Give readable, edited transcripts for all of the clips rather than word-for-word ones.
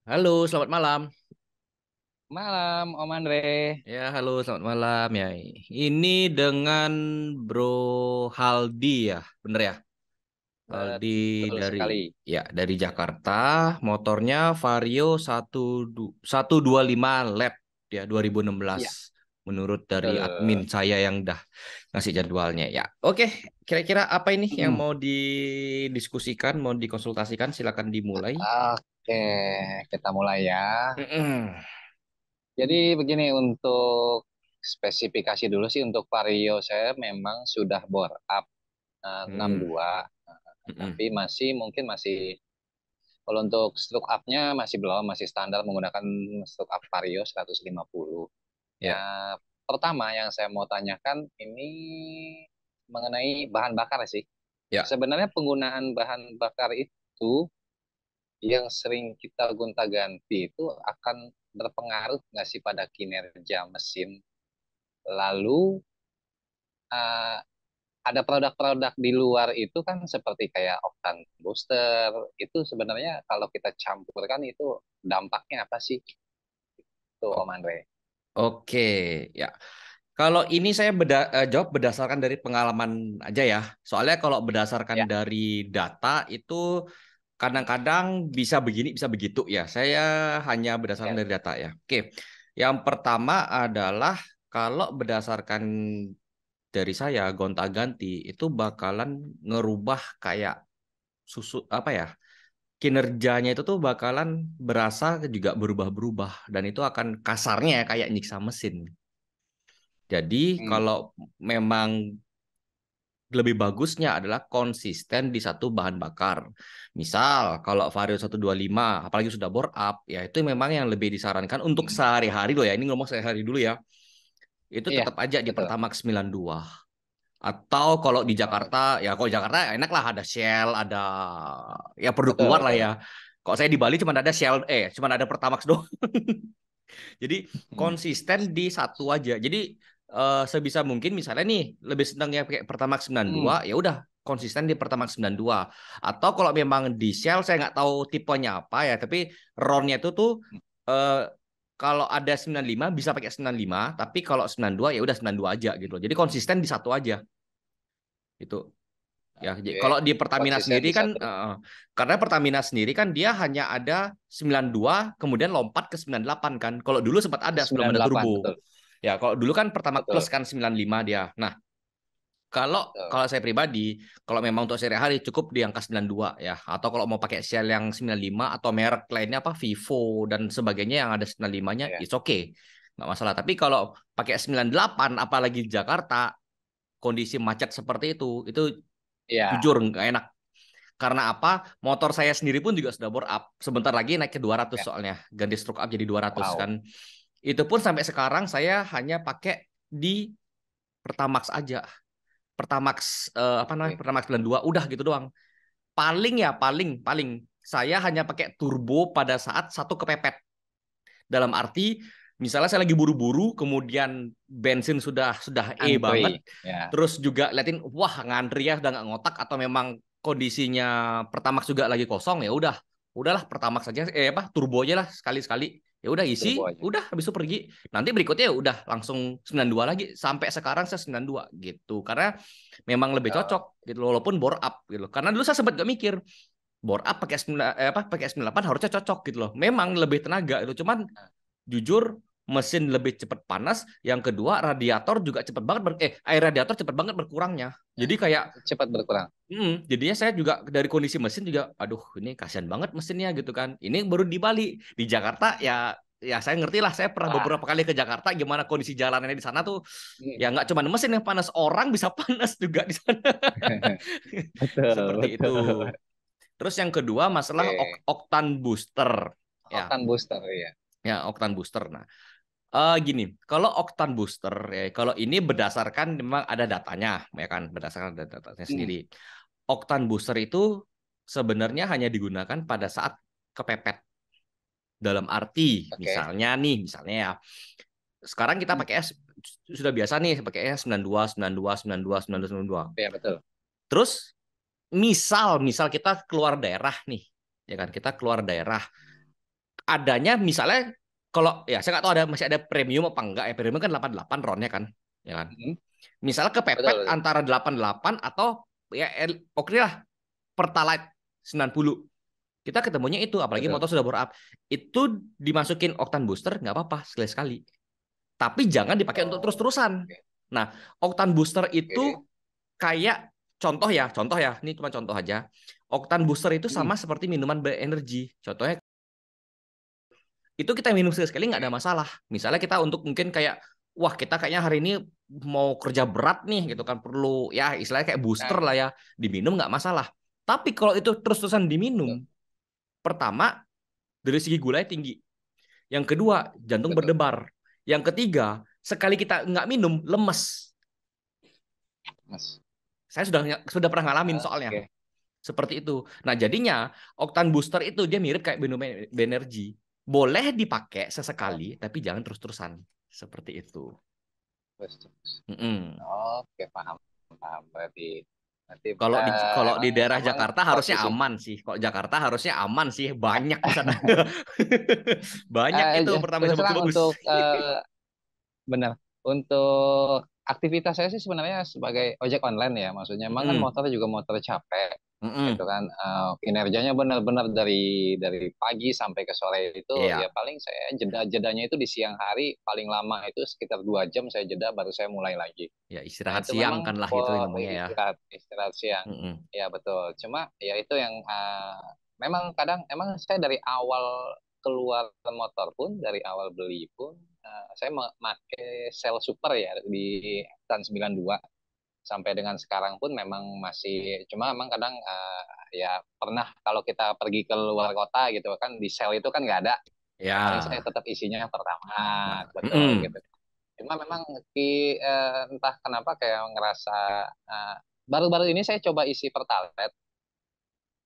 Halo, selamat malam. Malam, Om Andre. Ya, halo, selamat malam ya. Ini dengan Bro Haldi ya, bener ya? Haldi Betul dari sekali. dari Jakarta, motornya Vario 125 Lab ya 2016 Iya, menurut dari admin betul. saya yang dah ngasih jadwalnya ya. Oke, kira-kira apa ini yang Mm-mm. mau didiskusikan, mau dikonsultasikan? Silakan dimulai. Oke, kita mulai ya. Mm-mm. Jadi begini untuk spesifikasi dulu sih untuk Vario saya memang sudah bore up Mm. 62, Mm-mm. tapi mungkin masih kalau untuk stroke up-nya masih belum, masih standar menggunakan stroke up Vario 150. Ya, Ya, pertama yang saya mau tanyakan ini mengenai bahan bakar sih. ya. Sebenarnya penggunaan bahan bakar itu yang sering kita gonta-ganti itu akan berpengaruh nggak sih pada kinerja mesin? Lalu eh, ada produk-produk di luar itu kan seperti kayak oktan booster, itu sebenarnya kalau kita campurkan itu dampaknya apa sih? Tuh Om Andre. Oke, ya. Kalau ini saya jawab berdasarkan dari pengalaman aja ya. Soalnya kalau berdasarkan Ya. dari data itu kadang-kadang bisa begini, bisa begitu ya. Saya hanya berdasarkan Ya, dari data ya. Oke, yang pertama adalah kalau berdasarkan dari saya gonta-ganti itu bakalan ngerubah kayak susu apa ya? Kinerjanya itu tuh bakalan berasa juga berubah-berubah dan itu akan kasarnya kayak nyiksa mesin. Jadi hmm, kalau memang lebih bagusnya adalah konsisten di satu bahan bakar. Misal kalau Vario 125 apalagi sudah bore up ya itu memang yang lebih disarankan untuk hmm. sehari-hari loh ya. Ini ngomong sehari-hari dulu ya. Itu Iya, tetap aja di betul. Pertamax 92. Atau kalau di Oh, Jakarta ya kalau Jakarta enak lah ada Shell, ada ya produk betul, luar lah ya. betul. Kalau saya di Bali cuma ada Shell cuma ada Pertamax doang. Jadi Hmm, konsisten di satu aja. Jadi sebisa mungkin misalnya nih lebih senangnya pakai Pertamax hmm, 92 ya udah konsisten di Pertamax 92. Atau kalau memang di Shell saya nggak tahu tipenya apa ya, tapi RON-nya itu tuh eh, kalau ada 95 bisa pakai 95, tapi kalau 92 ya udah 92 aja gitu loh. Jadi konsisten di satu aja gitu. Ya, oke. kalau di Pertamina Konsisten sendiri di kan, satu. karena Pertamina sendiri kan dia hanya ada 92, kemudian lompat ke 98 kan. Kalau dulu sempat ada sebelum Sembilan ada delapan turbo. betul. Ya, kalau dulu kan Pertamax Plus Betul. kan 95 dia. Nah, kalau Betul. kalau saya pribadi, kalau memang untuk sehari-hari cukup di angka 92 ya. Atau kalau mau pakai Shell yang 95 atau merek lainnya apa Vivo dan sebagainya yang ada 95-nya, Ya. it's okay. Nggak masalah. Tapi kalau pakai 98 apalagi di Jakarta, kondisi macet seperti itu Iya. jujur nggak enak. Karena apa? Motor saya sendiri pun juga sudah bore up. Sebentar lagi naik ke 200 Ya. soalnya. Ganti stroke up jadi 200 kan. Wow. Itu pun sampai sekarang saya hanya pakai di Pertamax aja. Pertamax apa namanya? Oke. Pertamax 92 udah gitu doang. Paling ya paling paling saya hanya pakai turbo pada saat satu kepepet. Dalam arti misalnya saya lagi buru-buru kemudian bensin sudah banget Antri. Ya. terus juga liatin wah ngantri ya udah nggak ngotak atau memang kondisinya Pertamax juga lagi kosong ya udahlah Pertamax aja apa turbo aja lah sekali-sekali ya udah Turbo isi aja. udah habis itu pergi nanti berikutnya ya udah langsung 92 lagi sampai sekarang saya 92 gitu karena memang lebih Oh, cocok gitu walaupun bore up gitu karena dulu saya sempat gak mikir bore up pakai 9 apa pakai 98 harusnya cocok gitu loh memang lebih tenaga itu cuman jujur mesin lebih cepat panas. Yang kedua radiator juga cepat banget air radiator cepat banget berkurangnya. ya. Jadi kayak Cepat berkurang. jadinya saya juga dari kondisi mesin juga aduh ini kasihan banget mesinnya gitu kan. Ini baru di Bali, di Jakarta ya ya saya ngerti lah saya pernah Wah. beberapa kali ke Jakarta gimana kondisi jalanannya di sana tuh Hmm. ya nggak cuma mesin yang panas orang bisa panas juga di sana Betul, seperti itu. betul. Terus yang kedua masalah Oke. oktan booster ya Oktan booster ya. ya oktan booster. Nah, gini, kalau Oktan Booster ya, kalau ini berdasarkan memang ada datanya, ya kan, berdasarkan datanya Hmm. sendiri. Oktan Booster itu sebenarnya hanya digunakan pada saat kepepet. Dalam arti, Oke. misalnya ya, sekarang kita Hmm. pakai S sudah biasa nih, pakai S 92, 92, 92, 92, 92. Ya, betul. Terus misal kita keluar daerah nih, ya kan, kita keluar daerah adanya misalnya kalau ya saya nggak tahu masih ada premium apa enggak ya. Premium kan 88 ronnya kan, ya kan. Hmm, Misalnya betul, kepepet betul. antara 88 atau ya oke lah Pertalite 90. Kita ketemunya itu, apalagi Betul. motor sudah bore up. Itu dimasukin oktan booster nggak apa-apa sekali-sekali. Tapi jangan dipakai untuk Oh, terus-terusan. oke. Nah, oktan booster Oke. itu kayak contoh ya, ini cuma contoh aja. Oktan booster itu Hmm, sama seperti minuman berenergi. Contohnya itu kita minum sekali-sekali nggak ada oke. masalah. Misalnya kita untuk mungkin kayak, wah kita kayaknya hari ini mau kerja berat nih gitu kan, perlu ya istilahnya kayak booster Nah, lah ya, diminum nggak masalah. Tapi kalau itu terus-terusan betul, diminum, pertama dari segi gulanya tinggi, yang kedua jantung betul. berdebar, yang ketiga sekali kita nggak minum lemes. Mas. Saya sudah pernah ngalamin soalnya Oke. seperti itu. Nah jadinya oktan booster itu dia mirip kayak minum energi, boleh dipakai Oh, sesekali tapi jangan terus-terusan seperti itu. terus, terus. Mm-mm. Oke, paham, paham. Berarti Kalau di emang daerah emang Jakarta harusnya posisi. aman sih. Kalau Jakarta harusnya aman sih, banyak di sana. Banyak itu pertama Terus terang bagus-bagus. untuk benar. Untuk aktivitas saya sih sebenarnya sebagai ojek online ya, maksudnya emang kan Mm-mm. motor juga motor capek, gitu Mm-mm. kan. Kinerjanya benar-benar dari pagi sampai ke sore itu ya Iya, paling saya jedanya itu di siang hari paling lama itu sekitar 2 jam saya jeda baru saya mulai lagi. ya Nah istirahat itu siang memang kan lah itu namanya ya. istirahat siang. Mm-mm. Ya betul. Cuma ya itu yang memang kadang emang saya dari awal keluar motor pun dari awal beli pun saya memakai sel super ya di tahun 92 sampai dengan sekarang pun memang masih cuma memang kadang ya pernah kalau kita pergi ke luar kota gitu kan di sel itu kan nggak ada. Nah, paling saya Ya. tetap isinya yang pertama Nah, betul mm-mm. gitu. Cuma memang entah kenapa kayak ngerasa eh, baru-baru ini saya coba isi Pertalite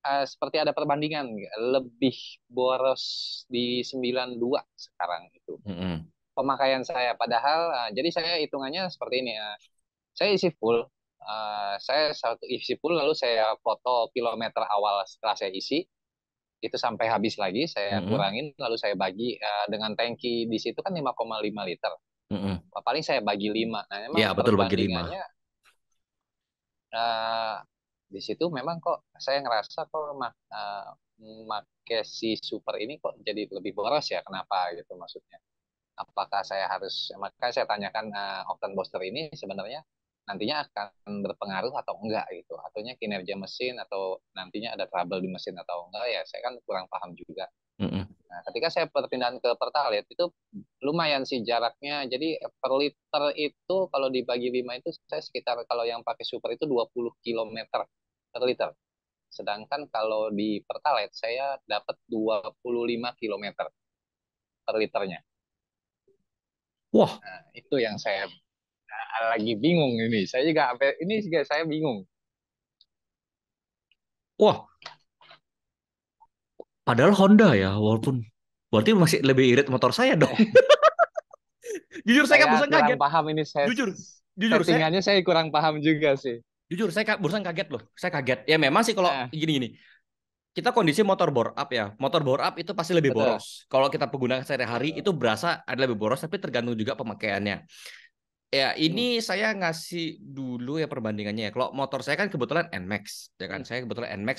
seperti ada perbandingan lebih boros di 92 sekarang itu Mm-mm. pemakaian saya padahal jadi saya hitungannya seperti ini saya isi full saya satu isi full lalu saya foto kilometer awal setelah saya isi itu sampai habis lagi saya Mm-mm. kurangin lalu saya bagi dengan tangki di situ kan 5,5 liter. Mm-mm. Paling saya bagi 5. Nah, Ya memang betul bagi lima. perbandingannya eh, di situ memang kok saya ngerasa kok make si super ini kok jadi lebih boros ya. Kenapa gitu maksudnya? Apakah saya harus, maka saya tanyakan Octane Booster ini sebenarnya nantinya akan berpengaruh atau enggak gitu. Ataunya kinerja mesin atau nantinya ada trouble di mesin atau enggak ya. Saya kan kurang paham juga. Mm-mm. Nah, ketika saya perpindahan ke Pertalite itu lumayan sih jaraknya. Jadi per liter itu kalau dibagi 5 itu saya sekitar kalau yang pakai super itu 20 kilometer per liter. Sedangkan kalau di Pertalite saya dapat 25 kilometer per liternya. Wah, Nah, itu yang saya lagi bingung ini. Saya juga ini juga saya bingung. wah. Padahal Honda ya, walaupun berarti masih lebih irit motor saya dong. Saya, Jujur saya saya barusan kurang kaget. paham ini saya Jujur, jujur saya settingannya saya kurang paham juga sih. Jujur, saya barusan kaget loh. Saya kaget. Ya memang sih kalau Nah, gini-gini. Kita kondisi motor bore up ya. Motor bore up itu pasti lebih betul. boros. Kalau kita pengguna sehari-hari Betul. itu berasa ada lebih boros, tapi tergantung juga pemakaiannya. Ya, Hmm, ini saya ngasih dulu ya perbandingannya ya. Kalau motor saya kan kebetulan NMAX, ya kan. hmm, Saya kebetulan NMAX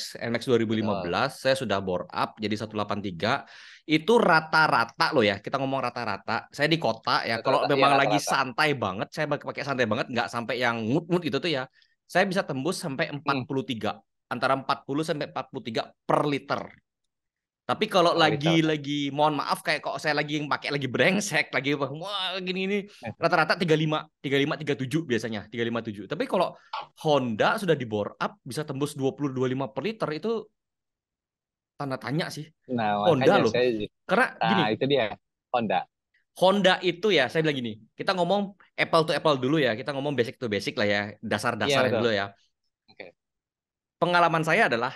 betul. 2015, saya sudah bore up jadi 183. Itu rata-rata loh ya. Kita ngomong rata-rata. Saya di kota ya. Kalau Rata-rata, iya memang lagi rata-rata. santai banget, saya pakai santai banget, nggak sampai yang mood-mood itu tuh ya. Saya bisa tembus sampai Hmm, 43. Antara 40 sampai 43 per liter. Tapi kalau per liter. lagi mohon maaf kayak kok saya lagi yang pakai lagi brengsek, lagi wah gini ini rata-rata 35, 37 biasanya, 357. Tapi kalau Honda sudah di bore up bisa tembus 20 25 per liter itu tanda tanya sih. Nah, Honda makanya loh. saya, Karena nah gini, itu dia Honda. Honda itu ya saya bilang gini, kita ngomong apple to apple dulu ya, kita ngomong basic to basic lah ya, Iya dasar-dasarnya betul. dulu ya. Oke. Pengalaman saya adalah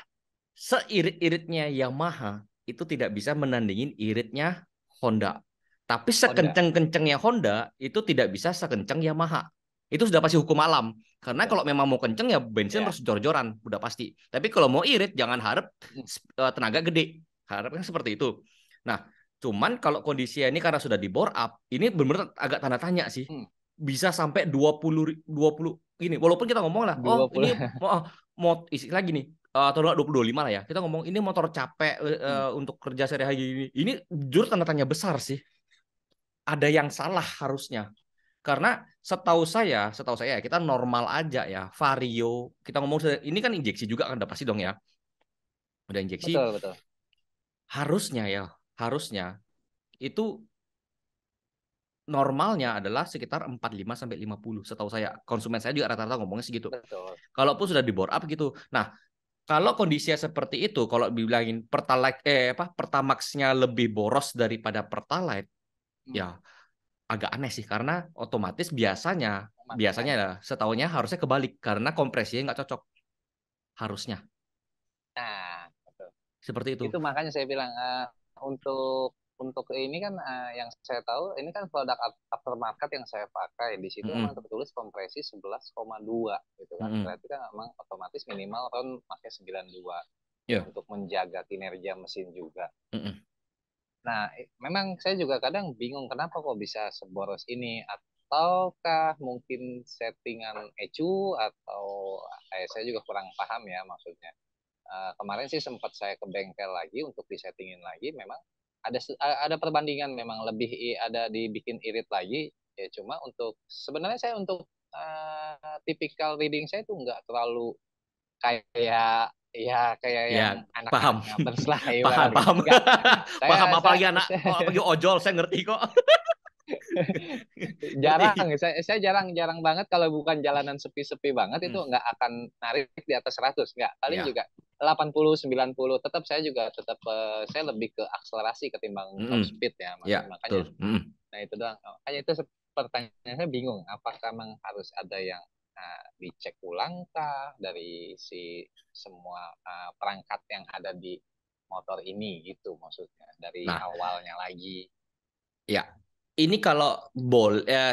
seirit-iritnya Yamaha itu tidak bisa menandingin iritnya Honda. Tapi Honda. sekenceng-kencengnya Honda itu tidak bisa sekenceng Yamaha. Itu sudah pasti hukum alam. Karena Betul. kalau memang mau kenceng ya bensin Ya. harus jor-joran, udah pasti. Tapi kalau mau irit jangan harap Hmm, tenaga gede. Harapnya seperti itu. Nah, Cuman kalau kondisinya ini karena sudah di bore up, ini benar-benar agak tanda tanya sih. Hmm, Bisa sampai 20 ini. Walaupun kita ngomong lah, oh 20. ini mau istilah gini, atau 25 lah ya. Kita ngomong ini motor capek Hmm, untuk kerja sehari-hari ini. Ini jujur tanda tanya besar sih. Ada yang salah harusnya. Karena setahu saya kita normal aja ya. Vario, kita ngomong ini kan injeksi juga kan udah pasti dong ya. Udah injeksi, betul betul. harusnya ya, harusnya itu normalnya adalah sekitar 45 sampai 50 setahu saya. Konsumen saya juga rata-rata ngomongnya segitu. Betul. Kalaupun sudah di bore up gitu. Nah, kalau kondisinya seperti itu, kalau dibilangin Pertalite Pertamax-nya lebih boros daripada Pertalite, Hmm, ya agak aneh sih karena otomatis biasanya biasanya makanya. ya setahunya harusnya kebalik karena kompresinya nggak cocok harusnya Nah, betul. seperti itu. Itu makanya saya bilang untuk ini kan yang saya tahu ini kan produk aftermarket yang saya pakai. Di situ memang Mm-mm. tertulis kompresi 11,2 gitu kan. Mm-mm. Berarti kan memang otomatis minimal kan pakai 92 Ya. untuk menjaga kinerja mesin juga. Mm-mm. Nah, memang saya juga kadang bingung kenapa kok bisa seboros ini, ataukah mungkin settingan ECU, atau saya juga kurang paham ya maksudnya. Kemarin sih sempat saya ke bengkel lagi untuk disettingin lagi, memang ada perbandingan, memang lebih ada dibikin irit lagi ya. Cuma untuk sebenarnya saya untuk tipikal reading saya itu nggak terlalu kayak, ya kayak yang Ya, anak-anak paham. ngapers lah Paham, ibarat gitu. paham. Enggak, Paham saya saya apalagi anak apalagi ojol saya ngerti kok. jarang, Ngerti. saya jarang banget kalau bukan jalanan sepi-sepi banget itu Mm. nggak akan narik di atas 100, nggak, paling Ya. juga 80 90. Tetap saya juga tetap saya lebih ke akselerasi ketimbang top Mm-mm. speed ya, Ya, makanya. betul. Mm. Nah itu doang, makanya itu pertanyaan saya bingung, apakah memang harus ada yang dicek ulang kah dari si semua perangkat yang ada di motor ini gitu, maksudnya dari Nah, awalnya lagi. ya, ini kalau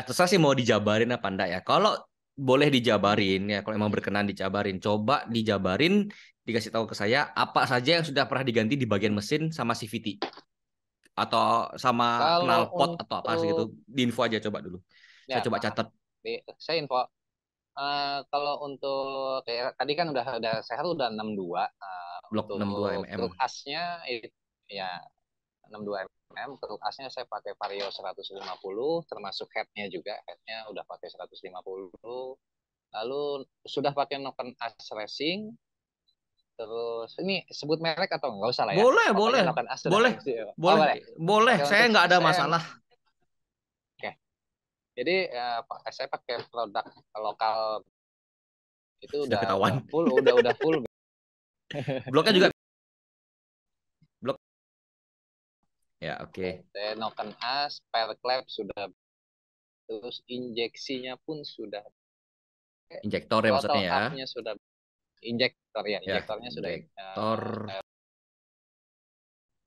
terserah sih mau dijabarin apa enggak ya. Kalau boleh Hmm. dijabarin ya, kalau emang berkenan dijabarin, coba dijabarin, dikasih tahu ke saya apa saja yang sudah pernah diganti di bagian mesin sama CVT atau sama Kalau knalpot atau apa segitu. untuk, Di info aja coba dulu. Saya ya coba paham. catat Saya info. Kalau untuk kayak tadi kan udah saya udah 62. blok 62 Untuk mm. truk asnya ya 62 mm. Truk asnya saya pakai Vario 150, termasuk headnya juga. Headnya udah pakai 150. Lalu sudah pakai Noken As Racing. Terus ini sebut merek atau nggak usah lah ya. Boleh, Pokoknya boleh. Noken As sudah. Boleh. Oh Boleh. boleh. Boleh. Oke, Saya untuk nggak ada saya, masalah. oke. Jadi saya pakai produk lokal itu Sudah udah ketahuan. full, udah full. Bloknya juga blok. Ya, oke. Noken as, spare clap sudah, terus injeksinya pun sudah, Injektor ya maksudnya throttle ya. up-nya sudah, injektor ya, Ya, injektornya sudah injektor.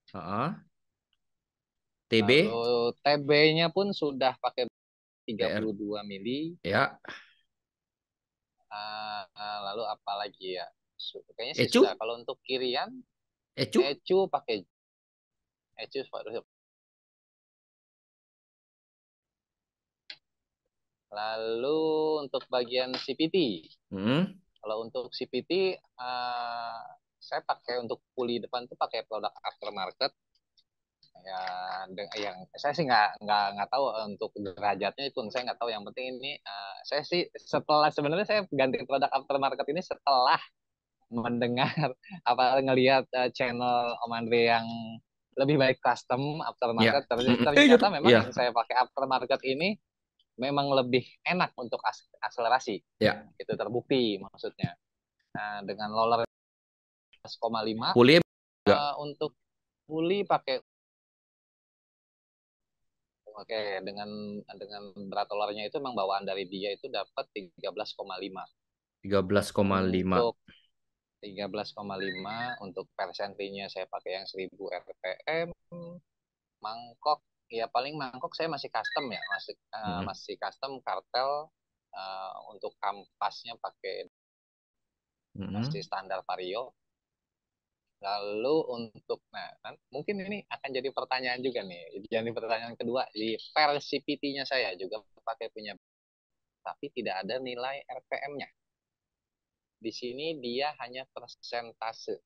Heeh. TB, lalu TB-nya pun sudah pakai BR. 32 mili. Ya. Lalu apa lagi ya? Kayaknya sih sudah. Ecu? Kalau untuk kirian, Ecu? ECU pakai ECU. Lalu untuk bagian CPT, Hmm. kalau untuk CPT saya pakai untuk puli depan tuh pakai produk aftermarket ya. Yang saya sih nggak tahu untuk derajatnya itu, saya nggak tahu. Yang penting ini saya sih setelah, sebenarnya saya ganti produk aftermarket ini setelah mendengar apa, ngelihat channel Om Andre yang lebih baik custom Ya. aftermarket. Iya Ternyata tuh. memang Iya. yang saya pakai aftermarket ini memang lebih enak untuk akselerasi. Ya. Itu terbukti maksudnya. Dengan roller 11,5, Kuliah juga. untuk puli pakai, oke, dengan berat rollernya itu memang bawaan dari dia itu dapat 13,5. 13,5. Untuk 13,5 untuk persentinya saya pakai yang 1000 rpm. Mangkok ya, paling mangkok saya masih custom ya, Hmm. masih custom kartel. Untuk kampasnya pakai Hmm. masih standar Vario. Lalu untuk, mungkin ini akan jadi pertanyaan juga nih. Jadi pertanyaan kedua, di per CPT-nya saya juga pakai punya, tapi tidak ada nilai RPM-nya. Di sini dia hanya persentase.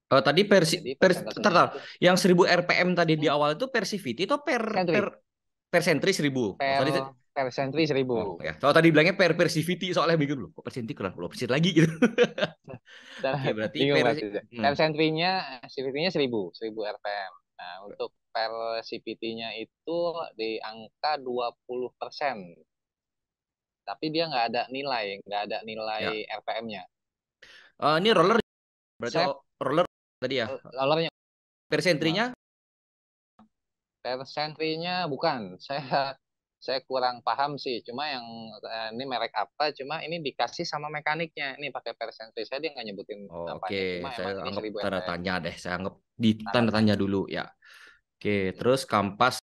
Tadi Jadi tar, persentasenya tar. itu Yang 1000 RPM tadi di hmm, awal itu per CVT atau sentri, per sentri 1000? Oh, per tadi per sentri 1000. oh ya. Kalau tadi bilangnya per CVT soalnya bingung loh. Kok per sentri kurang 10% lagi gitu. Oke, berarti Bingung per Mas. hmm, Per sentrinya, CVT-nya 1000 RPM. Nah, untuk per CPT-nya itu di angka 20%. Tapi dia nggak ada nilai ya. RPM-nya. Ini Nah, roller berarti saya roller tadi ya. rollernya Per cuma sentrinya per sentrinya bukan. Saya kurang paham sih. Cuma yang ini merek apa? Cuma ini dikasih sama mekaniknya. Ini pakai per sentri. Saya dia nggak nyebutin oh, oke, apanya. Cuma saya emang ini anggap 1000 tanda RPM. tanya deh. Saya anggap di Tanda tanda tanya tanya. dulu ya. Oke, terus kampas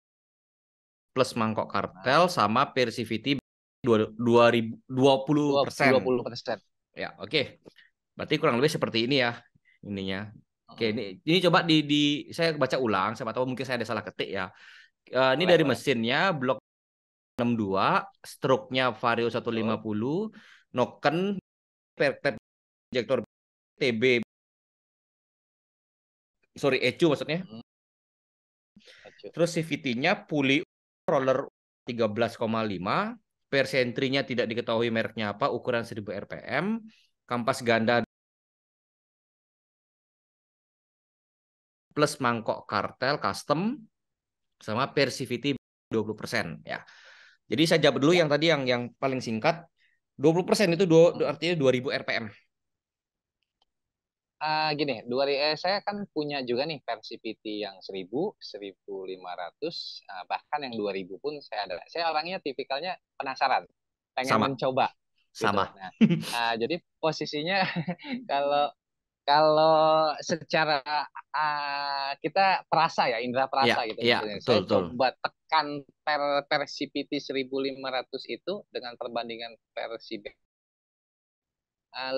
plus mangkok Nah, kartel sama Persivity 20% 20%. ya. Oke, berarti kurang lebih seperti ini ya ininya. Oke, Mm-mm. ini coba di saya baca ulang, siapa tahu mungkin saya ada salah ketik ya. Ini Boleh, dari boleh. mesinnya blok 62, stroke-nya Vario Betul. 150, noken per injektor TB, sorry ECU maksudnya. Mm-mm. Acu. Terus CVT-nya puli roller 13,5, persentrinya tidak diketahui mereknya apa, ukuran 1000 RPM, kampas ganda plus mangkok kartel custom sama Persivity 20% ya. Jadi saya jawab dulu Ya. yang tadi yang paling singkat. 20% itu Mm-mm. artinya 2000 RPM. Gini, saya kan punya juga nih versi PT yang 1000, 1500, bahkan yang 2000 pun saya ada. Saya orangnya tipikalnya penasaran, pengen Sama, mencoba gitu. sama. Nah, jadi posisinya kalau kalau secara kita perasa ya, indera Ya, perasa gitu ya, maksudnya. betul, Saya betul. coba tekan per CPT 1500 itu dengan perbandingan versi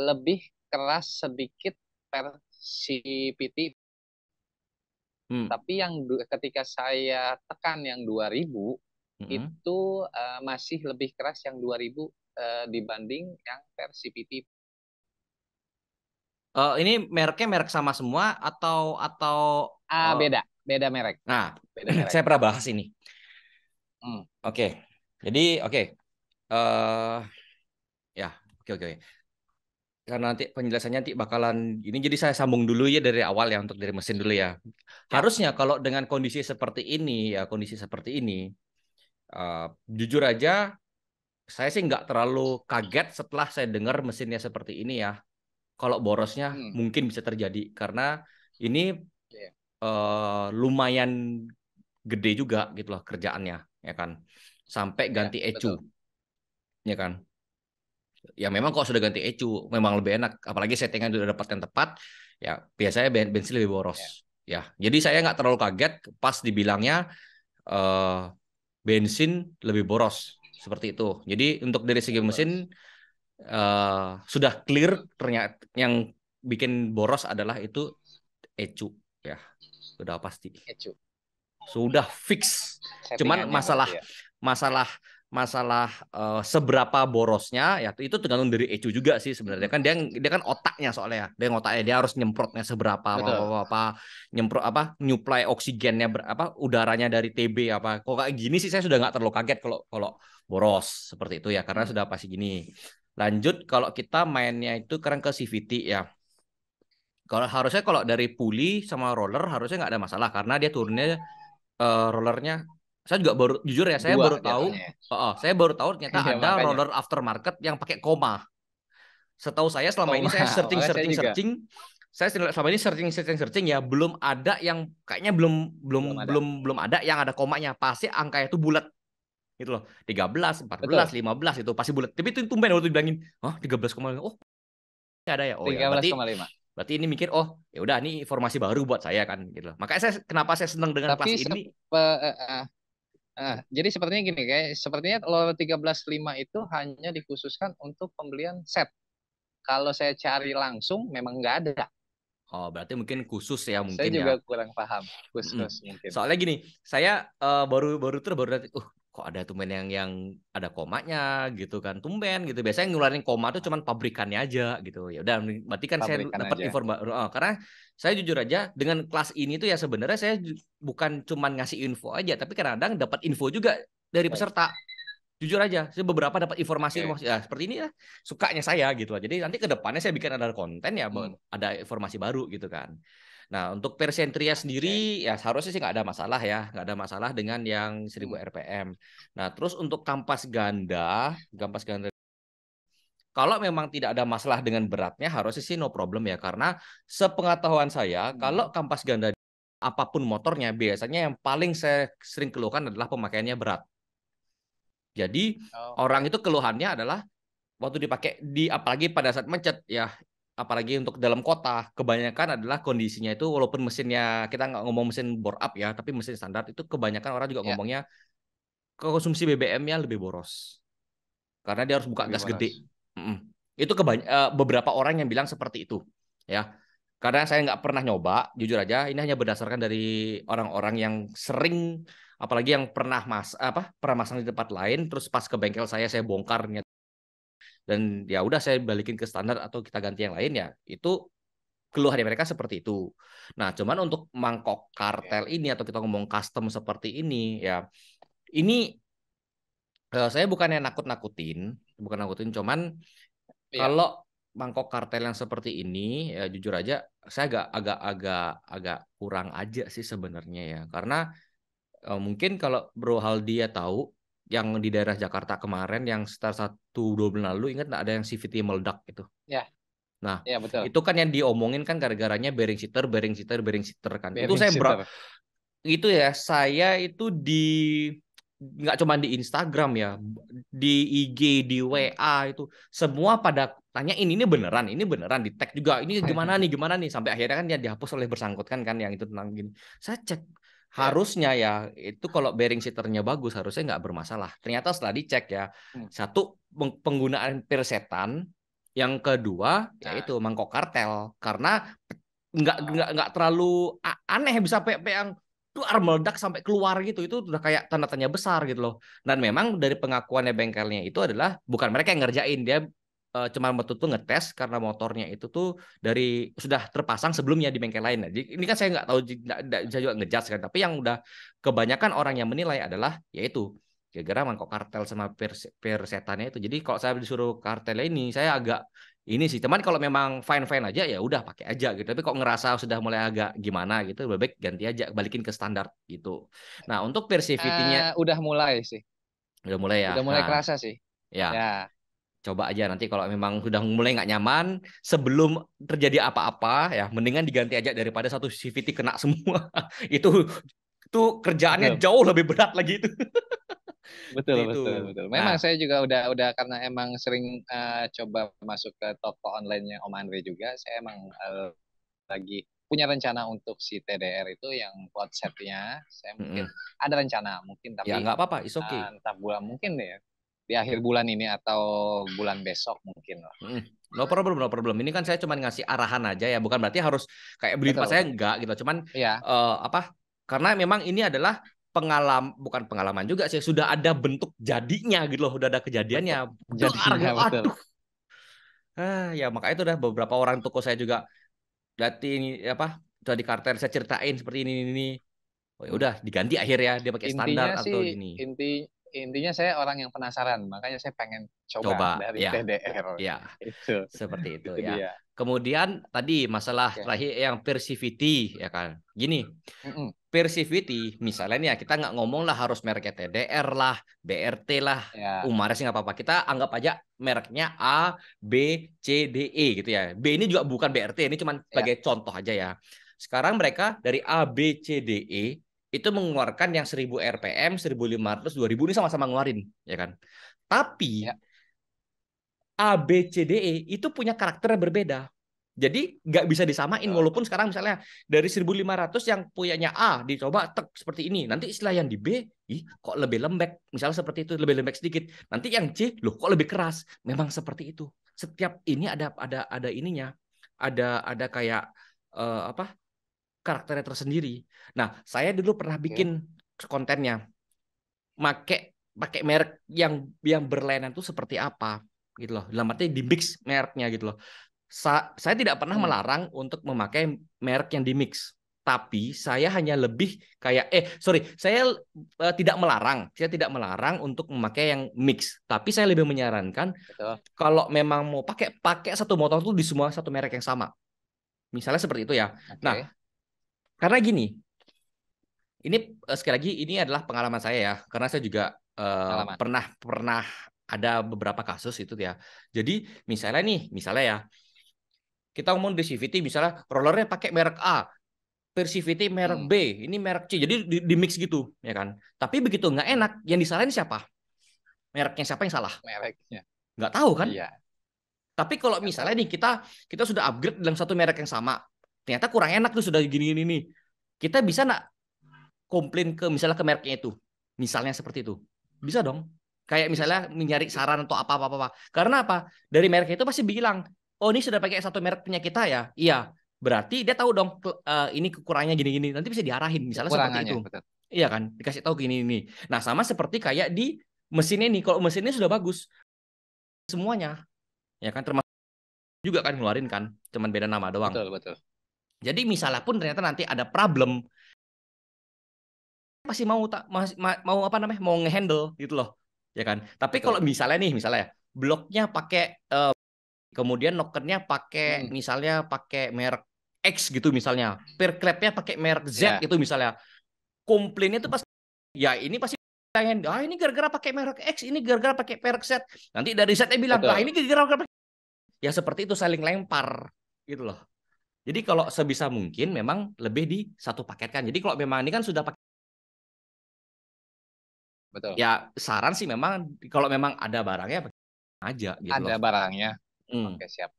lebih keras sedikit per CPT. Hmm. Tapi yang ketika saya tekan yang 2000 Mm-mm. itu masih lebih keras yang 2000 dibanding yang per CPT. Ini mereknya merek sama semua atau uh, Beda, beda merek, nah, beda merek. saya pernah bahas ini. Hmm, Oke. Jadi oke. eh ya, oke, oke. Karena nanti penjelasannya nanti bakalan ini, jadi saya sambung dulu ya dari awal ya untuk dari mesin dulu ya. ya. Harusnya kalau dengan kondisi seperti ini ya, kondisi seperti ini jujur aja saya sih nggak terlalu kaget setelah saya dengar mesinnya seperti ini ya. Kalau borosnya Hmm, mungkin bisa terjadi karena ini ya, lumayan gede juga gitu loh kerjaannya ya kan. Sampai ya, ganti ECU betul. ya kan. Ya memang kalau sudah ganti ECU memang lebih enak, apalagi settingan sudah dapat yang tepat ya, biasanya bensin lebih boros Ya, ya. Jadi saya nggak terlalu kaget pas dibilangnya eh, bensin lebih boros seperti itu. Jadi untuk dari segi lebih mesin boros. sudah clear, ternyata yang bikin boros adalah itu ECU ya, sudah pasti, Ecu. sudah fix. Cuman Settingannya berarti masalah ya. masalah masalah seberapa borosnya ya itu tergantung dari ECU juga sih sebenarnya Mm-mm. kan, dia kan otaknya soalnya ya, dia otaknya dia harus nyemprotnya seberapa Betul. apa, nyemprot apa, nyuplai oksigennya apa udaranya dari TB apa, kok kayak gini sih saya sudah nggak terlalu kaget kalau kalau boros seperti itu ya, karena Hmm, sudah pasti gini. Lanjut kalau kita mainnya itu karena ke CVT ya, kalau harusnya kalau dari puli sama roller harusnya nggak ada masalah karena dia turunnya rollernya, saya juga baru jujur ya, saya dua baru tahu, jatuhnya ya. saya baru tahu ternyata Ya ada makanya. roller aftermarket yang pakai koma. Setahu saya selama ini Koma, saya searching maka saya searching juga searching, saya selama ini searching searching searching ya, belum ada yang kayaknya belum belum belum ada. belum belum ada yang ada komanya, pasti angkanya itu bulat gitu loh, 13 14 Betul. 15 itu pasti bulat, tapi itu tumben waktu dibilangin oh 13,5, oh ada ya, oh ya tiga belas berarti koma lima. berarti ini mikir oh ya udah ini informasi baru buat saya kan gitu loh. Makanya saya kenapa saya senang dengan Tapi kelas ini. jadi sepertinya gini, kayak sepertinya kalau 13.5 itu hanya dikhususkan untuk pembelian set. Kalau saya cari langsung memang nggak ada. Oh, berarti mungkin khusus ya Saya mungkin ya. juga kurang paham Mm-mm. khusus mungkin. Soalnya gini, saya baru lihat, kok ada tumben yang ada komanya gitu kan, tumben gitu. Biasanya yang ngeluarin koma tuh cuman pabrikannya aja gitu. Ya udah, berarti kan saya Pabrikan dapat aja. informasi. Karena saya jujur aja dengan kelas ini tuh ya sebenarnya saya bukan cuman ngasih info aja, tapi kadang-kadang dapat info juga dari peserta. Jujur aja, saya beberapa dapat Oke. informasi ya seperti ini ya, sukanya saya gitu. Jadi nanti ke depannya saya bikin ada konten ya, Hmm, ada informasi baru gitu kan. Nah, untuk persentria oke. sendiri ya seharusnya sih nggak ada masalah ya, nggak ada masalah dengan yang 1000 Hmm, RPM. Nah, terus untuk kampas ganda kalau memang tidak ada masalah dengan beratnya harusnya sih no problem ya, karena sepengetahuan saya kalau hmm. kampas ganda apapun motornya biasanya yang paling saya sering keluhkan adalah pemakaiannya berat. Jadi orang Oke. itu keluhannya adalah waktu dipakai di apalagi pada saat macet ya, apalagi untuk dalam kota kebanyakan adalah kondisinya itu walaupun mesinnya kita nggak ngomong mesin bore up ya, tapi mesin standar itu kebanyakan orang juga Ya, ngomongnya konsumsi BBM-nya lebih boros karena dia harus buka lebih gas gede. boros. Itu beberapa orang yang bilang seperti itu ya. Karena saya nggak pernah nyoba, jujur aja, ini hanya berdasarkan dari orang-orang yang sering, apalagi yang pernah masang di tempat lain, terus pas ke bengkel saya bongkar dan ya udah saya balikin ke standar atau kita ganti yang lain ya, itu keluhan dari mereka seperti itu. Nah, cuman untuk mangkok Oke. kartel ini atau kita ngomong custom seperti ini ya, ini saya bukannya bukan nakutin, cuman Iya. kalau mangkok kartel yang seperti ini ya jujur aja saya agak kurang aja sih sebenarnya ya, karena mungkin kalau Bro Haldi ya tahu yang di daerah Jakarta kemarin yang sekitar 1-2 bulan lalu, ingat nggak ada yang CVT meledak itu. Ya, Nah, ya betul. itu kan yang diomongin kan gara-garanya bearing sitter kan. Itu Bearing sitter. itu ya saya itu nggak cuma di Instagram ya, di IG, di Hmm. WA itu semua pada tanya ini beneran di tag juga, ini gimana nih sampai akhirnya kan dia dihapus oleh bersangkutan kan yang itu tentang gini. Saya cek Ya. harusnya ya itu kalau bearing sitternya bagus harusnya nggak bermasalah. Ternyata setelah dicek ya, Hmm. satu penggunaan persetan, yang kedua Nah, yaitu mangkok kartel karena nggak oke. terlalu aneh bisa sampai yang keluar meledak sampai keluar gitu, itu udah kayak tanda tanya besar gitu loh. Dan memang dari pengakuannya bengkelnya itu adalah bukan mereka yang ngerjain, dia cuma betul-betul ngetes karena motornya itu tuh dari sudah terpasang sebelumnya di bengkel lain. Jadi ini kan saya nggak tahu, nggak bisa juga ngejudge kan, tapi yang udah kebanyakan orang yang menilai adalah yaitu gara-gara mangkok kartel sama persetannya itu. Jadi kalau saya disuruh kartel ini saya agak ini sih, teman kalau memang fine fine aja ya udah pakai aja gitu, tapi kok ngerasa sudah mulai agak gimana gitu lebih baik ganti aja, balikin ke standar gitu. Nah, untuk persivity-nya Udah mulai sih. udah mulai ya. Udah mulai Nah, kerasa sih. ya Ya, coba aja nanti kalau memang sudah mulai nggak nyaman sebelum terjadi apa-apa ya mendingan diganti aja daripada satu CVT kena semua. itu itu kerjaannya betul. jauh lebih berat lagi itu. Betul, Seperti itu. betul, betul. Memang Nah, saya juga udah karena emang sering coba masuk ke toko online-nya Om Andre juga. Saya emang lagi punya rencana untuk si TDR itu yang buat setnya. Saya mungkin mm-mm. ada rencana mungkin, Ya tapi nggak apa-apa, is okay. entah bulan mungkin ya di akhir bulan ini atau bulan besok mungkin lah. Mm. No problem, no problem. Ini kan saya cuma ngasih arahan aja ya, bukan berarti harus kayak beli tempat Betul, saya betul. enggak gitu. Cuman Iya, apa? Karena memang ini adalah bukan pengalaman juga sih, sudah ada bentuk jadinya gitu loh, udah ada kejadiannya. bentuk Dar jadinya gitu. betul. Aduh. Ya makanya itu udah beberapa orang toko saya juga berarti ini apa? Udah di kartel saya ceritain seperti ini. Oh ya Hmm. udah diganti akhirnya dia pakai standar Intinya atau sih gini. intinya saya orang yang penasaran, makanya saya pengen coba Coba dari ya. TDR. Ya, Itu seperti itu itu ya. dia. Kemudian tadi masalah Oke. terakhir yang persivity ya kan. Gini, Mm-mm. persivity misalnya nih ya kita nggak ngomong lah harus mereknya TDR lah, BRT lah, Ya, Umares nggak apa-apa. Kita anggap aja mereknya A, B, C, D, E gitu ya. B ini juga bukan BRT, ini cuma ya, sebagai contoh aja ya. Sekarang mereka dari A, B, C, D, E itu mengeluarkan yang 1000 RPM, 1500, 2000 ini sama-sama ngeluarin, ya kan? Tapi ya, A, B, C, D, E itu punya karakter yang berbeda. Jadi nggak bisa disamain betul. walaupun sekarang misalnya dari 1500 yang punyanya A dicoba tek seperti ini. Nanti istilah yang di B, kok lebih lembek. Misalnya seperti itu, lebih lembek sedikit. Nanti yang C, loh kok lebih keras. Memang seperti itu. Setiap ini ada ininya. Ada kayak apa karakternya tersendiri. Nah, saya dulu pernah Oke. bikin kontennya, pakai merek yang berlainan itu seperti apa gitu loh. Dalam arti di mix mereknya gitu loh. Saya tidak pernah Hmm. melarang untuk memakai merek yang di mix. Tapi saya hanya lebih kayak saya tidak melarang. Saya tidak melarang untuk memakai yang mix. Tapi saya lebih menyarankan Betul. kalau memang mau pakai satu motor tuh di semua satu merek yang sama. Misalnya seperti itu ya. Nah, Oke. karena gini, ini sekali lagi ini adalah pengalaman saya ya, karena saya juga Pengalaman. pernah pernah ada beberapa kasus itu ya. Jadi misalnya ya, kita ngomong di CVT misalnya rollernya pakai merek A, Persivity merek Hmm. B, ini merek C, jadi di mix gitu ya kan. Tapi begitu nggak Hmm. enak, yang disalahin siapa? Mereknya siapa yang salah? Mereknya. Nggak tahu kan? Iya. Tapi kalau Nggak misalnya tahu. nih kita sudah upgrade dalam satu merek yang sama, ternyata kurang enak tuh sudah gini-gini nih. Kita bisa nggak komplain ke misalnya ke mereknya itu, misalnya seperti itu, bisa dong. Kayak misalnya Bisa. mencari Bisa. saran atau apa. Karena apa? Dari merek itu pasti bilang, oh ini sudah pakai satu merek punya kita ya, iya. Berarti dia tahu dong ini kekurangannya gini-gini. Nanti bisa diarahin, misalnya seperti Kekurangannya, itu. betul. Iya kan? Dikasih tahu gini ini. Nah sama seperti kayak di mesin ini. Kalau mesinnya sudah bagus semuanya, ya kan? Termasuk juga kan ngeluarin kan, cuman beda nama doang. Betul, betul. Jadi misalnya pun ternyata nanti ada problem, pasti mau mau apa namanya mau ngehandle gitu loh ya kan. Tapi kalau Betul. misalnya ya bloknya pakai kemudian nokennya pakai Hmm. misalnya pakai merek X gitu misalnya, per klepnya pakai merek Z Ya. itu misalnya, komplainnya itu pasti ya ini pasti pengen ini gara-gara pakai merek X, ini gara-gara pakai merek Z. Nanti dari Z bilang Betul. ini gara-gara ya seperti itu, saling lempar gitu loh. Jadi kalau sebisa mungkin memang lebih di satu paket kan. Jadi kalau memang ini kan sudah pakai, Betul. ya saran sih memang kalau memang ada barangnya aja gitu loh. Ada barangnya. Hmm, Oke, siap.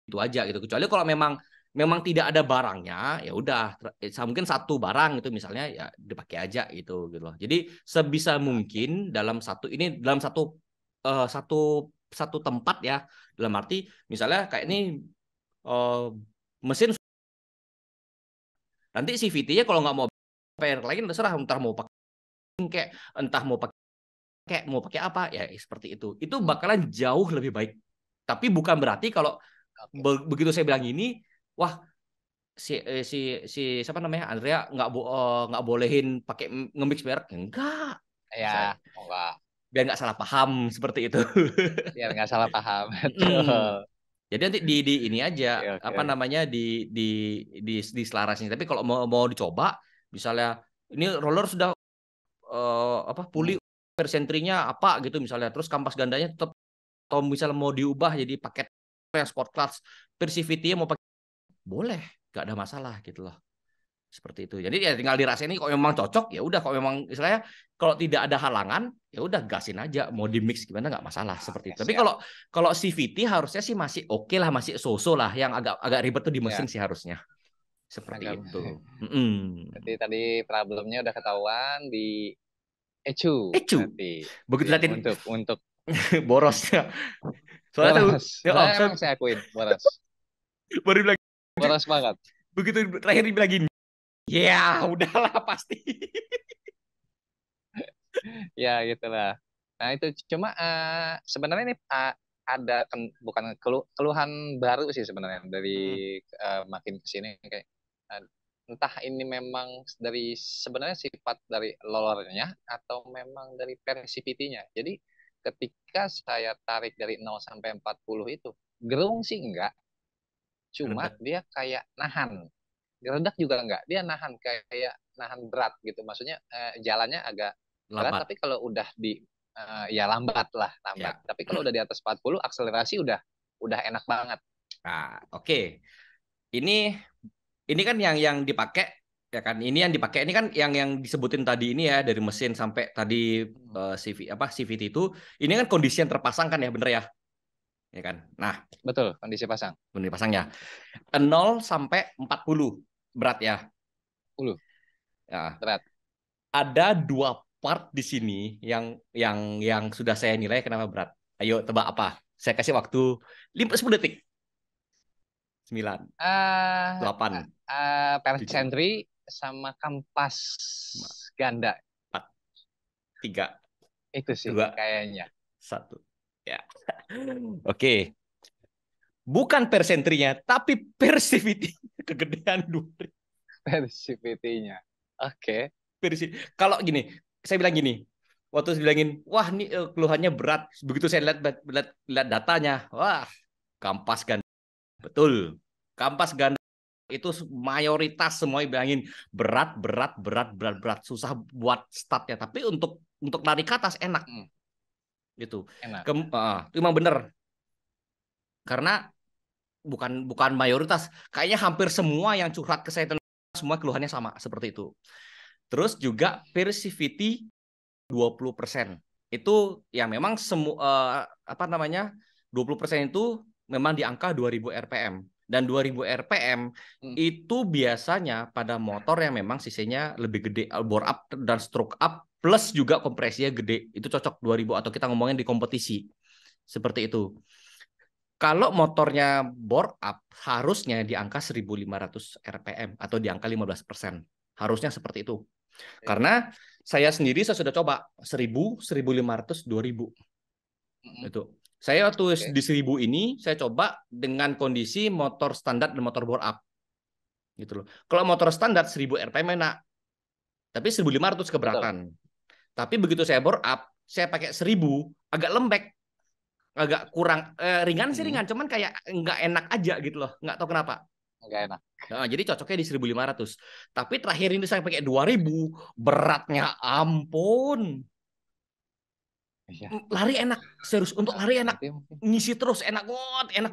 itu aja gitu. Kecuali kalau memang memang tidak ada barangnya, ya udah mungkin satu barang itu misalnya ya dipakai aja gitu loh. Jadi sebisa Oke. mungkin dalam satu eh, satu satu tempat ya. Dalam arti misalnya kayak ini Hmm. eh, mesin, nanti CVT-nya kalau nggak mau bayar lagi terserah, entah mau pakai kayak entah mau pakai apa ya seperti itu Hmm. bakalan jauh lebih baik. Tapi bukan berarti kalau Oke. begitu saya bilang ini, wah si siapa namanya Andrea nggak bolehin pakai nge-mix merek, enggak. Saya Ya, enggak. biar nggak salah paham seperti itu. Biar nggak salah paham. Mm. Betul. Jadi nanti di ini aja Oke, oke, apa oke. namanya di diselarasin. Tapi kalau mau dicoba, misalnya ini roller sudah apa pulih, Hmm. persentrinya apa gitu misalnya, terus kampas gandanya tetap, atau misalnya mau diubah jadi paket sport class, Persivity mau pakai, boleh, nggak ada masalah gitu loh, seperti itu. Jadi ya tinggal dirasain nih, kalau memang cocok ya udah, kalau memang misalnya kalau tidak ada halangan ya udah gasin aja, mau di mix gimana nggak masalah seperti Oke, itu. Tapi siap. kalau kalau CVT harusnya sih masih oke lah, masih so-so lah, yang agak agak ribet tuh di mesin Ya, sih harusnya seperti agak. itu. Mm-mm. Berarti tadi problemnya udah ketahuan di ECU Cu, berarti begitu yang tadi untuk borosnya, soalnya saya, boros. ya, Nah, saya emang saya akuin boros. baru bilang, Boros banget. begitu terakhir dibilang gini, ya udahlah pasti. Ya, gitulah. Nah, itu cuma sebenarnya ini ada bukan keluhan baru sih sebenarnya dari Hmm, makin ke sini kayak eh, entah ini memang dari sebenarnya sifat dari lolornya atau memang dari persivity-nya. Jadi ketika saya tarik dari 0 sampai 40 itu gerung sih enggak, cuma Gerendak, dia kayak nahan. Geredak juga enggak, dia nahan kayak nahan berat gitu. Maksudnya jalannya agak berat, lambat tapi kalau udah di ya lambat lah, lambat. ya. Tapi kalau udah di atas 40 akselerasi udah enak banget. Nah, oke. Ini kan yang dipakai ya kan. Ini yang dipakai ini kan yang disebutin tadi ini ya, dari mesin sampai tadi Hmm. CVT itu. Ini kan kondisi yang terpasang kan ya, bener ya? Ya kan. Nah, Betul, kondisi pasang. bener dipasangnya 0 sampai 40 berat ya. 10 Ya, berat. ada dua part di sini yang sudah saya nilai kenapa berat. Ayo tebak apa? Saya kasih waktu 10 detik. 9, Ah, 8, 7, persentri sama kampas 5, ganda 4, 3, itu sih 2, kayaknya. 1. Ya. Oke. Bukan persentrinya, tapi persivity kegedean 2. Persivity-nya. Oke. Kalau gini, saya bilang gini, waktu saya bilangin, wah ini keluhannya berat. Begitu saya lihat datanya, wah, kampas ganda. Betul. Kampas ganda itu mayoritas semua bilangin berat, berat, berat, berat, berat. Susah buat startnya. Tapi untuk lari ke atas enak. Hmm, Gitu. enak. Itu memang benar. Karena bukan mayoritas. Kayaknya hampir semua yang curhat ke saya semua keluhannya sama seperti itu. Terus juga persivity 20%. Itu ya memang semua apa namanya? 20% itu memang di angka 2000 rpm. Dan 2000 rpm Hmm, itu biasanya pada motor yang memang sisinya lebih gede, bore up dan stroke up plus juga kompresinya gede. Itu cocok 2000 atau kita ngomongin di kompetisi. Seperti itu. Kalau motornya bore up harusnya di angka 1500 rpm atau di angka 15%. Harusnya seperti itu. oke. Karena saya sudah coba 1000, 1500, 2000 Hmm, itu. Saya waktu oke. di 1000 ini saya coba dengan kondisi motor standar dan motor bore up gitu loh. Kalau motor standar 1000 rpm enak, tapi 1500 Betul. keberatan. Tapi begitu saya bore up, saya pakai 1000 agak lembek, agak kurang ringan sih Hmm, ringan, cuman kayak nggak enak aja gitu loh. Nggak tahu kenapa. nggak enak. Nah, jadi cocoknya di 1500. Tapi terakhir ini saya pakai 2000, beratnya ampun. Iya. Lari enak, serius untuk lari enak. Nanti mungkin. Ngisi terus enak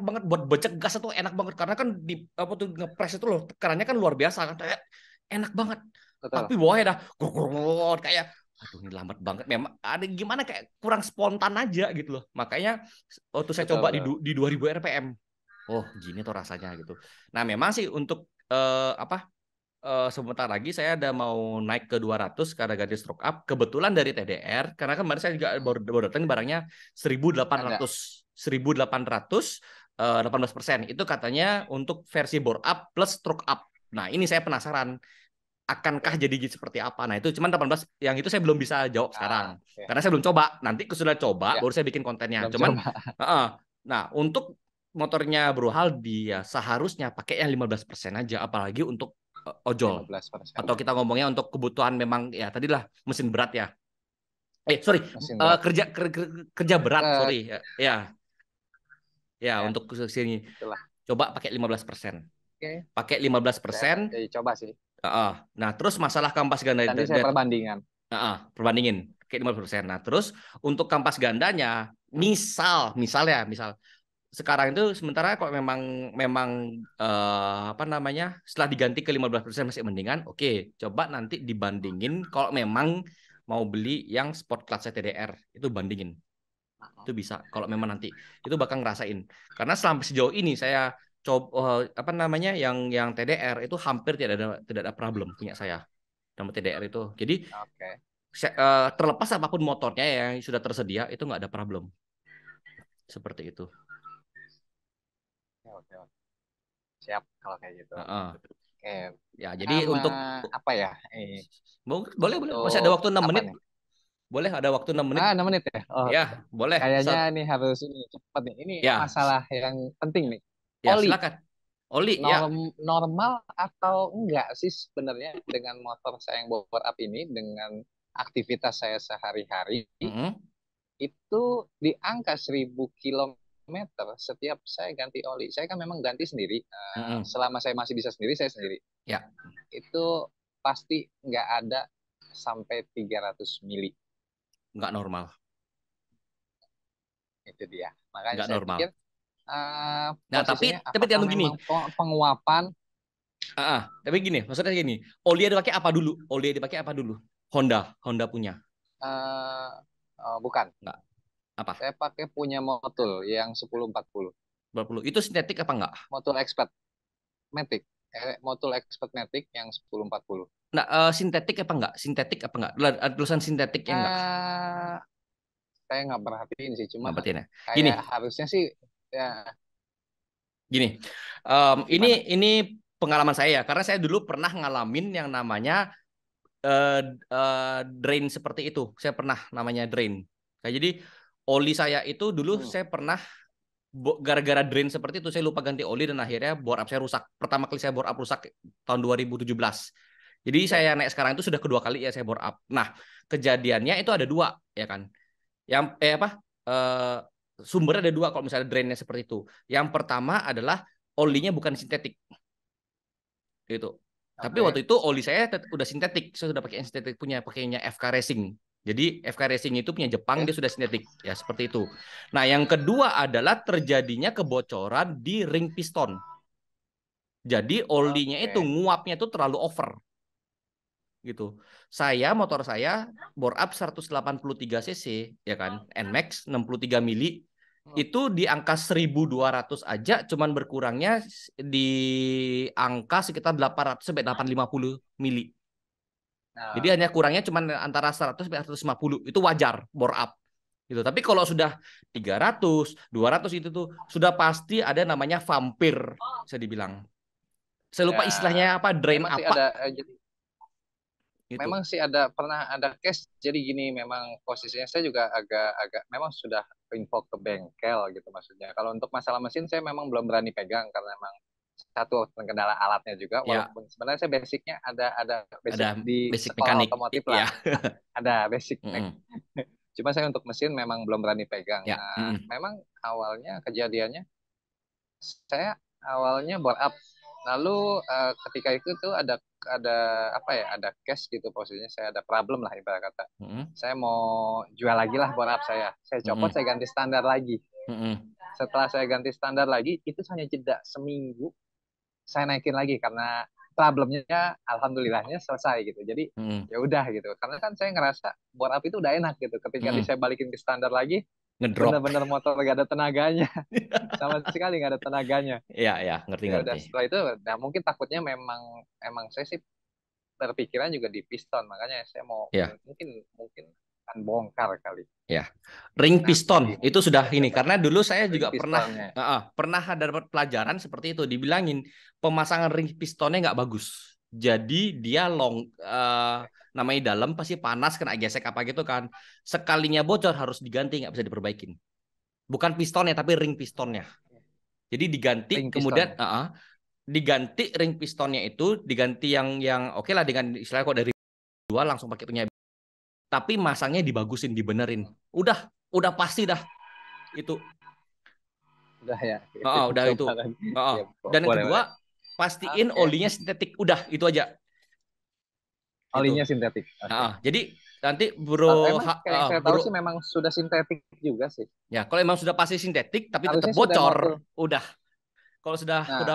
banget buat becek gas itu enak banget karena kan di apa tuh ngepres itu loh tekanannya kan luar biasa kan kayak enak banget. Betul. Tapi bawahnya dah grrrr, kayak aduh ini lambat banget memang ada gimana kayak kurang spontan aja gitu loh. Makanya waktu saya Betul, coba betul. di 2000 rpm. Oh, gini tuh rasanya gitu. Nah, memang sih untuk apa sebentar lagi saya ada mau naik ke 200 karena ganti stroke up. Kebetulan dari TDR, karena kan kemarin saya juga Hmm, baru datang barangnya 1800. ada. 1800 18%. Itu katanya untuk versi bore up plus stroke up. Nah, ini saya penasaran akankah Oke. jadi seperti apa. Nah, itu cuman 18 yang itu saya belum bisa jawab sekarang. Oke. Karena saya belum coba. Nanti sudah coba Ya, baru saya bikin kontennya. belum Cuman coba. nah, untuk motornya Bro Haldi ya seharusnya pakai yang 15% aja apalagi untuk ojol 15%. atau kita ngomongnya untuk kebutuhan memang ya tadilah mesin berat ya. Sorry, Mesin berat. kerja berat, Ke, sorry. Ya, ya, ya ya, untuk sini itulah. coba pakai 15%. Oke. Pakai 15%. Saya jadi coba sih. Nah, terus masalah kampas ganda Nanti saya perbandingan. perbandingin kayak 50%. Nah, terus untuk kampas gandanya misal sekarang itu sementara kok memang memang apa namanya setelah diganti ke 15% masih mendingan. Oke, coba nanti dibandingin kalau memang mau beli yang sport class TDR itu bandingin. Itu bisa kalau memang nanti itu bakal ngerasain. Karena sampai sejauh ini saya coba apa namanya yang TDR itu hampir tidak ada problem punya saya sama TDR itu. Jadi Oke. terlepas apapun motornya yang sudah tersedia itu nggak ada problem seperti itu. Oke, oke, oke. Siap kalau kayak gitu. Heeh. Oke. Ya, jadi untuk Apa ya? boleh boleh masih ada Untuk waktu 6 apa menit. nih? Boleh ada waktu 6 menit. 6 menit ya. Oh, Ya, boleh. kayaknya ini harus ini cepat nih. Ini Ya, masalah yang penting nih. ya Oli, silakan. Oli, ya. normal atau enggak sih sebenarnya dengan motor saya yang power up ini dengan aktivitas saya sehari-hari Mm-mm. itu di angka 1000 kilometer setiap saya ganti oli. Saya kan memang ganti sendiri. Mm-mm. Selama saya masih bisa sendiri, saya sendiri. Ya, Itu pasti nggak ada sampai 300 mili. nggak normal. Itu dia. Makanya Nggak saya normal. pikir Nah, tapi posisinya tapi apakah jangan gini. memang penguapan Tapi gini, maksudnya gini. Oli yang dipakai apa dulu? Oli yang dipakai apa dulu? Honda punya. eh, bukan. Nggak. Apa? Saya pakai punya Motul yang 1040. 20. Itu sintetik apa enggak? Motul Expert Matic. Motul Expert Matic yang 1040. Nah, sintetik apa enggak? Sintetik apa enggak? Ada tulisan sintetiknya enggak? Eh, saya nggak perhatiin sih, cuma Nggak berarti ya. Gini, kayak harusnya sih ya Gini, ini Gimana? pengalaman saya ya, karena saya dulu pernah ngalamin yang namanya eh, drain seperti itu. Saya pernah namanya drain. Kayak jadi oli saya itu dulu Hmm. saya pernah gara-gara drain seperti itu saya lupa ganti oli dan akhirnya bore up saya rusak. Pertama kali saya bore up rusak tahun 2017. Jadi Oke. saya naik sekarang itu sudah kedua kali ya saya bore up. Nah, kejadiannya itu ada dua ya kan. Yang apa? Eh, sumbernya ada dua kalau misalnya drainnya seperti itu. Yang pertama adalah olinya bukan sintetik gitu. Tapi Oke. waktu itu oli saya udah sintetik, saya sudah pakai yang sintetik punya, pakainya FK Racing. Jadi FK Racing itu punya Jepang, Oke. dia sudah sintetik, ya seperti itu. Nah, yang kedua adalah terjadinya kebocoran di ring piston. Jadi olinya itu Oke. nguapnya itu terlalu over gitu. Motor saya bore up 183 cc ya kan, Nmax 63 mili Hmm. itu di angka 1.200 aja cuman berkurangnya di angka sekitar 800 sampai 850 mili. Jadi Nah, hanya kurangnya cuma antara 100 sampai 150 itu wajar bore up gitu. Tapi kalau sudah 300, 200 itu tuh sudah pasti ada namanya vampir bisa dibilang. Saya ya lupa istilahnya apa, drain memang sih apa ada jadi gitu. memang sih ada pernah ada case jadi gini memang posisinya saya juga agak-agak memang sudah info ke bengkel gitu maksudnya. Kalau untuk masalah mesin saya memang belum berani pegang karena memang satu kendala alatnya juga Ya, walaupun sebenarnya saya basicnya ada basic ada di basic sekolah mekanik otomotif lah. ya. Ada basic Mm-mm. cuma saya untuk mesin memang belum berani pegang. Ya, Nah, mm-mm. memang awalnya kejadiannya saya awalnya bore up. Lalu ketika itu tuh ada apa ya? Ada case gitu posisinya saya ada problem lah ibarat kata. Mm-mm. Saya mau jual lagi lah bore up saya. Saya copot, Mm-mm. saya ganti standar lagi. Mm-mm. Setelah saya ganti standar lagi, itu hanya jeda seminggu. Saya naikin lagi karena problemnya alhamdulillahnya selesai gitu. Jadi Mm-mm. ya udah gitu. Karena kan saya ngerasa bore up itu udah enak gitu. Ketika Mm-mm. saya balikin ke standar lagi, Ngedrop. bener-bener motor gak ada tenaganya. Sama sekali nggak ada tenaganya. Ya, ya, Ya udah ngerti-ngerti. setelah itu nah mungkin takutnya memang emang saya sih berpikiran juga di piston makanya saya mau Ya. mungkin mungkin akan bongkar kali Ya, ring nanti piston itu mungkin sudah saya ini coba karena dulu saya ring juga pernah pistonnya. pernah ada dapat pelajaran seperti itu dibilangin pemasangan ring pistonnya nggak bagus. Jadi dia namanya dalam pasti panas kena gesek apa gitu kan. Sekalinya bocor harus diganti nggak bisa diperbaikin. Bukan pistonnya tapi ring pistonnya. Jadi diganti Ring kemudian pistonnya. diganti ring pistonnya itu diganti yang oke lah dengan istilahnya kok dari dua langsung pakai punya tapi masangnya dibagusin dibenerin. Udah pasti dah itu. Udah ya Oh, kita udah itu. coba lagi. Oh. Ya Dan yang boleh kedua, boleh. pastiin Oke. olinya sintetik. Udah, itu aja. Itu. Olinya sintetik. Oke. Jadi nanti bro, Emang kayak yang saya tahu bro, sih memang sudah sintetik juga sih. ya kalau emang sudah pasti sintetik tapi tetap Harusnya sudah motul. bocor, udah. Kalau sudah Nah, itu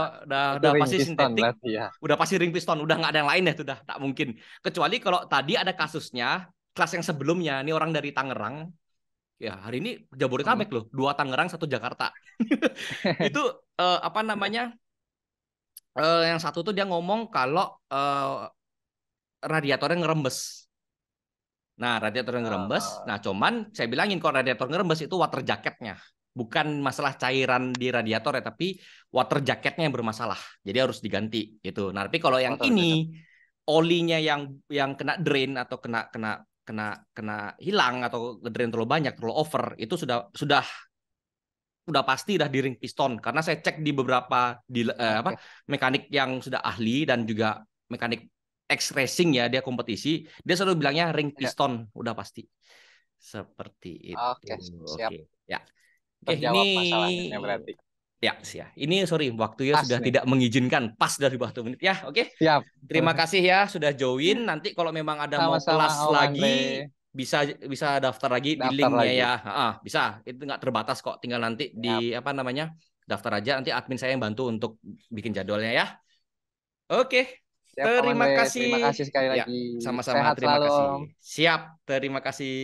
udah ring pasti piston sintetik, berarti ya. udah pasti ring piston, udah nggak ada yang lain ya, sudah tak mungkin. Kecuali kalau tadi ada kasusnya kelas yang sebelumnya, ini orang dari Tangerang, ya hari ini Hmm. Jabodetabek loh, dua Tangerang, satu Jakarta. Itu apa namanya? Yang satu tuh dia ngomong kalau radiatornya ngerembes. Nah, radiator ngerembes. Uh, Nah, cuman saya bilangin kalau radiator ngerembes itu water jacketnya. Bukan masalah cairan di radiator ya, tapi water jacketnya yang bermasalah. Jadi harus diganti gitu. Nah, tapi kalau yang motor ini jaket. olinya yang kena drain atau kena kena kena kena hilang atau drain terlalu banyak, terlalu over, itu sudah pasti dah di ring piston karena saya cek di beberapa di apa Oke. mekanik yang sudah ahli dan juga mekanik X Racing ya dia kompetisi dia selalu bilangnya ring Ya. piston udah pasti seperti itu. Oke, siap. Oke ya, oke ini Terjawab masalahnya berarti. ya sih ya ini sorry waktunya Pas sudah nih. tidak mengizinkan pas dari waktu menit ya. Oke, Siap. terima kasih ya sudah join. Nanti kalau memang ada mau Sama-sama kelas Om lagi Andre. bisa bisa daftar lagi di Daftar linknya ya. lagi. Bisa, itu nggak terbatas kok. Tinggal nanti di Siap. apa namanya daftar aja. Nanti admin saya yang bantu untuk bikin jadwalnya ya. Oke, Siap Om terima Andre. kasih. Terima kasih sekali Ya, lagi. sama-sama. Sehat Terima selalu kasih. Om. Siap, terima kasih.